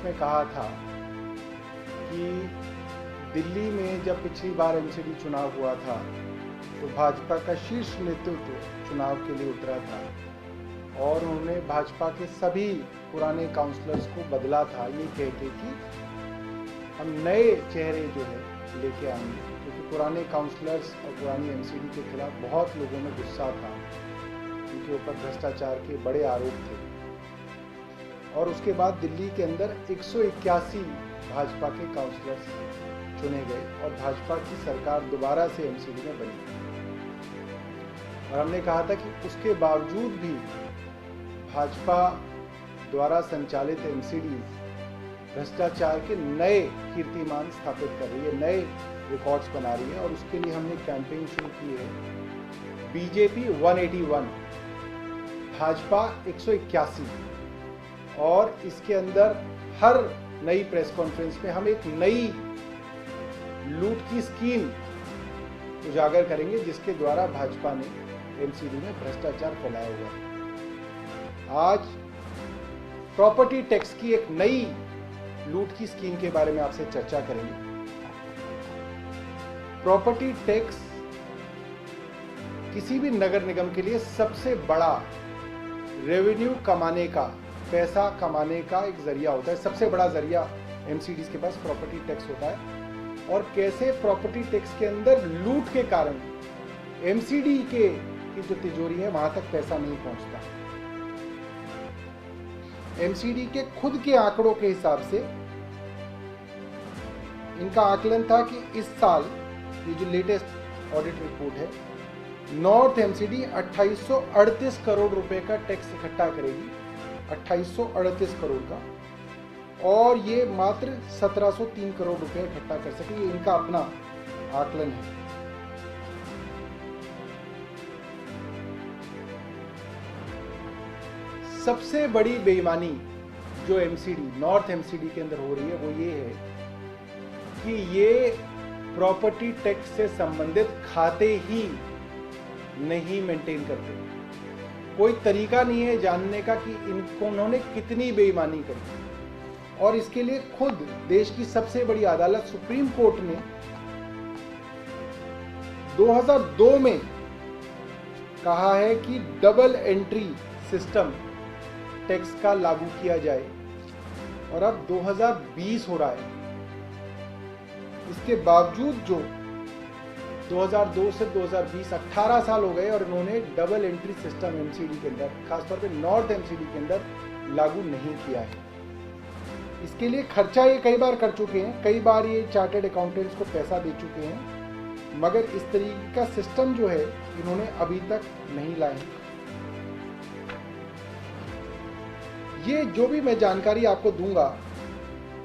में कहा था कि दिल्ली में जब पिछली बार एमसीडी चुनाव हुआ था तो भाजपा का शीर्ष नेतृत्व चुनाव के लिए उतरा था और उन्होंने भाजपा के सभी पुराने काउंसलर्स को बदला था, ये कहते कि हम नए चेहरे जो है लेके आएंगे, क्योंकि पुराने काउंसलर्स और पुरानी एमसीडी के खिलाफ बहुत लोगों में गुस्सा था, उनके ऊपर भ्रष्टाचार के बड़े आरोप थे। और उसके बाद दिल्ली के अंदर 181 भाजपा के काउंसलर्स चुने गए और भाजपा की सरकार दोबारा से एमसीडी में बनी। और हमने कहा था कि उसके बावजूद भी भाजपा द्वारा संचालित एमसीडी भ्रष्टाचार के नए कीर्तिमान स्थापित कर रही है, नए रिकॉर्ड्स बना रही है। और उसके लिए हमने कैंपेन शुरू की है बीजेपी 181, भाजपा 181। और इसके अंदर हर नई प्रेस कॉन्फ्रेंस में हम एक नई लूट की स्कीम उजागर करेंगे जिसके द्वारा भाजपा ने एमसीडी में भ्रष्टाचार फैलाया हुआ है। आज प्रॉपर्टी टैक्स की एक नई लूट की स्कीम के बारे में आपसे चर्चा करेंगे। प्रॉपर्टी टैक्स किसी भी नगर निगम के लिए सबसे बड़ा रेवेन्यू कमाने का, पैसा कमाने का एक जरिया होता है। सबसे बड़ा जरिया एमसीडीज के पास प्रॉपर्टी टैक्स होता है। और कैसे प्रॉपर्टी टैक्स के अंदर लूट के कारण एमसीडी की जो तिजोरी है वहां तक पैसा नहीं पहुंचता। एमसीडी के खुद के आंकड़ों के हिसाब से इनका आकलन था कि इस साल ये जो लेटेस्ट ऑडिट रिपोर्ट है, नॉर्थ एमसीडी 2838 करोड़ रुपए का टैक्स इकट्ठा करेगी, 2838 करोड़ का, और ये मात्र 1703 करोड़ रुपए इकट्ठा कर सके। ये इनका अपना आकलन है। सबसे बड़ी बेईमानी जो एमसीडी, नॉर्थ एमसीडी के अंदर हो रही है वो ये है कि ये प्रॉपर्टी टैक्स से संबंधित खाते ही नहीं मेंटेन करते। कोई तरीका नहीं है जानने का कि उन्होंने कितनी बेईमानी करी। और इसके लिए खुद देश की सबसे बड़ी अदालत सुप्रीम कोर्ट ने 2002 में कहा है कि डबल एंट्री सिस्टम टैक्स का लागू किया जाए, और अब 2020 हो रहा है। इसके बावजूद जो 2002 से 2020 18 साल हो गए और इन्होंने डबल एंट्री सिस्टम एमसीडी के अंदर, खासतौर पे नॉर्थ एमसीडी के अंदर लागू नहीं किया है। इसके लिए खर्चा ये कई बार कर चुके हैं, कई बार ये चार्टर्ड अकाउंटेंट्स को पैसा दे चुके हैं, मगर इस तरीके का सिस्टम जो है इन्होंने अभी तक नहीं लाए। ये जो भी मैं जानकारी आपको दूंगा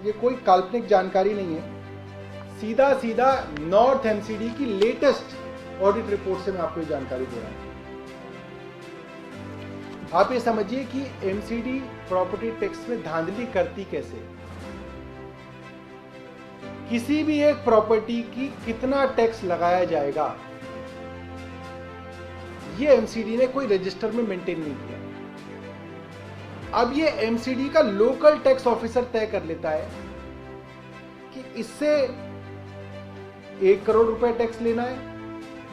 ये कोई काल्पनिक जानकारी नहीं है, सीधा सीधा नॉर्थ एमसीडी की लेटेस्ट ऑडिट रिपोर्ट से मैं आपको ये जानकारी दे रहा हूं। आप ये समझिए कि एमसीडी प्रॉपर्टी टैक्स में धांधली करती कैसे। किसी भी एक प्रॉपर्टी की कितना टैक्स लगाया जाएगा ये एमसीडी ने कोई रजिस्टर में मेंटेन नहीं किया। अब ये एमसीडी का लोकल टैक्स ऑफिसर तय कर लेता है कि इससे 1 करोड़ रुपए टैक्स लेना है,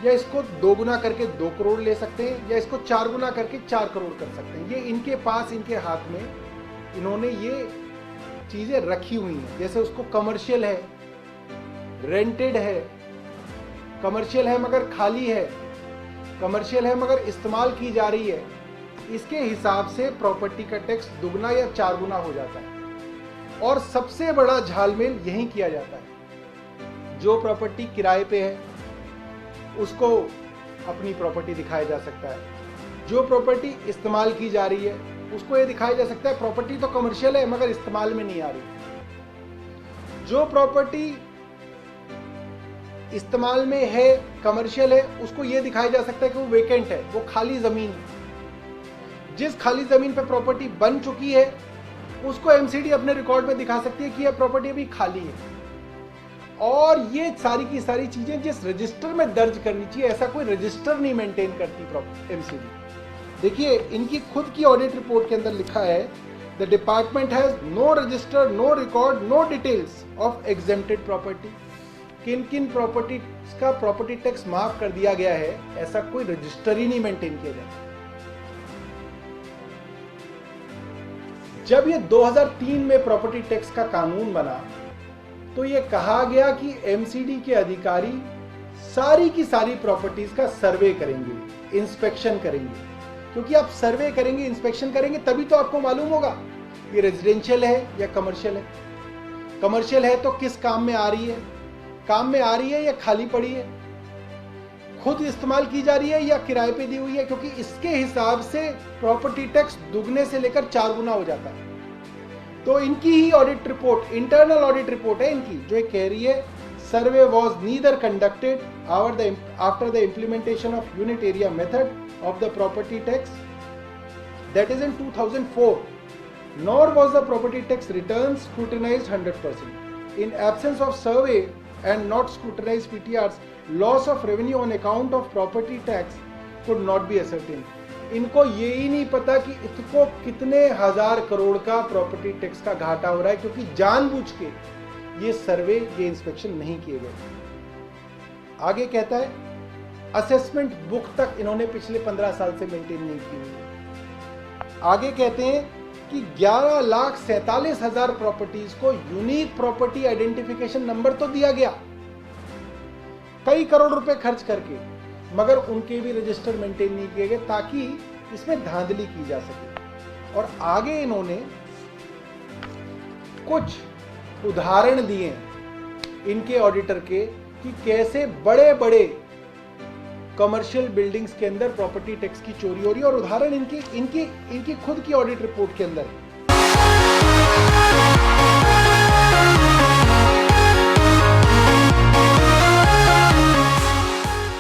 या इसको 2 गुना करके 2 करोड़ ले सकते हैं, या इसको 4 गुना करके 4 करोड़ कर सकते हैं। ये इनके पास, इनके हाथ में इन्होंने ये चीजें रखी हुई हैं। जैसे उसको कमर्शियल है, रेंटेड है, कमर्शियल है मगर खाली है, कमर्शियल है मगर इस्तेमाल की जा रही है, इसके हिसाब से प्रॉपर्टी का टैक्स 2 गुना या 4 गुना हो जाता है। और सबसे बड़ा झालमेल यही किया जाता है। जो प्रॉपर्टी किराए पे है उसको अपनी प्रॉपर्टी दिखाया जा सकता है, जो प्रॉपर्टी इस्तेमाल की जा रही है उसको ये दिखाया जा सकता है प्रॉपर्टी तो कमर्शियल है मगर इस्तेमाल में नहीं आ रही। जो प्रॉपर्टी इस्तेमाल में है, कमर्शियल है, उसको ये दिखाया जा सकता है कि वो वेकेंट है, वो खाली जमीन है। जिस खाली जमीन पर प्रॉपर्टी बन चुकी है उसको एमसीडी अपने रिकॉर्ड में दिखा सकती है कि यह प्रॉपर्टी अभी खाली है। और ये सारी की सारी चीजें जिस रजिस्टर में दर्ज करनी चाहिए, ऐसा कोई रजिस्टर नहीं मेंटेन करती एमसीडी। देखिए इनकी खुद की ऑडिट रिपोर्ट के अंदर लिखा है the department has no register, no record, no details of exempted property. किन किन प्रॉपर्टी का प्रॉपर्टी टैक्स माफ कर दिया गया है, ऐसा कोई रजिस्टर ही नहीं मेंटेन किया जाता। जब ये 2003 में प्रॉपर्टी टैक्स का कानून बना तो ये कहा गया कि एमसीडी के अधिकारी सारी की सारी प्रॉपर्टीज का सर्वे करेंगे, इंस्पेक्शन करेंगे, क्योंकि आप सर्वे करेंगे, इंस्पेक्शन करेंगे तभी तो आपको मालूम होगा ये रेजिडेंशियल है या कमर्शियल है। कमर्शियल है तो किस काम में आ रही है, काम में आ रही है या खाली पड़ी है, खुद इस्तेमाल की जा रही है या किराए पे दी हुई है, क्योंकि इसके हिसाब से प्रॉपर्टी टैक्स दुगने से लेकर 4 गुना हो जाता है। तो इनकी ही audit report, internal audit report है इनकी, जो कह रही है survey was neither conducted after the implementation of unit area method of the property tax, that is in 2004, nor was the property tax returns scrutinized 100%. In absence of survey and not scrutinized PTRs, loss of revenue on account of property tax could not be ascertained. इनको ये ही नहीं पता कि इसको कितने हजार करोड़ का property tax का घाटा हो रहा है, क्योंकि जानबूझ के ये सर्वे, ये इंस्पेक्शन नहीं किए गए। आगे कहता है असेसमेंट बुक तक इन्होंने पिछले 15 साल से मेंटेन नहीं की हुई। आगे कहते हैं कि 11,47,000 प्रॉपर्टीज को यूनिक प्रॉपर्टी आइडेंटिफिकेशन नंबर तो दिया गया कई करोड़ रुपए खर्च करके, मगर उनके भी रजिस्टर मेंटेन नहीं किए गए ताकि इसमें धांधली की जा सके। और आगे इन्होंने कुछ उदाहरण दिए इनके ऑडिटर के कि कैसे बड़े बड़े कमर्शियल बिल्डिंग्स के अंदर प्रॉपर्टी टैक्स की चोरी हो रही है, और उदाहरण इनकी खुद की ऑडिट रिपोर्ट के अंदर है।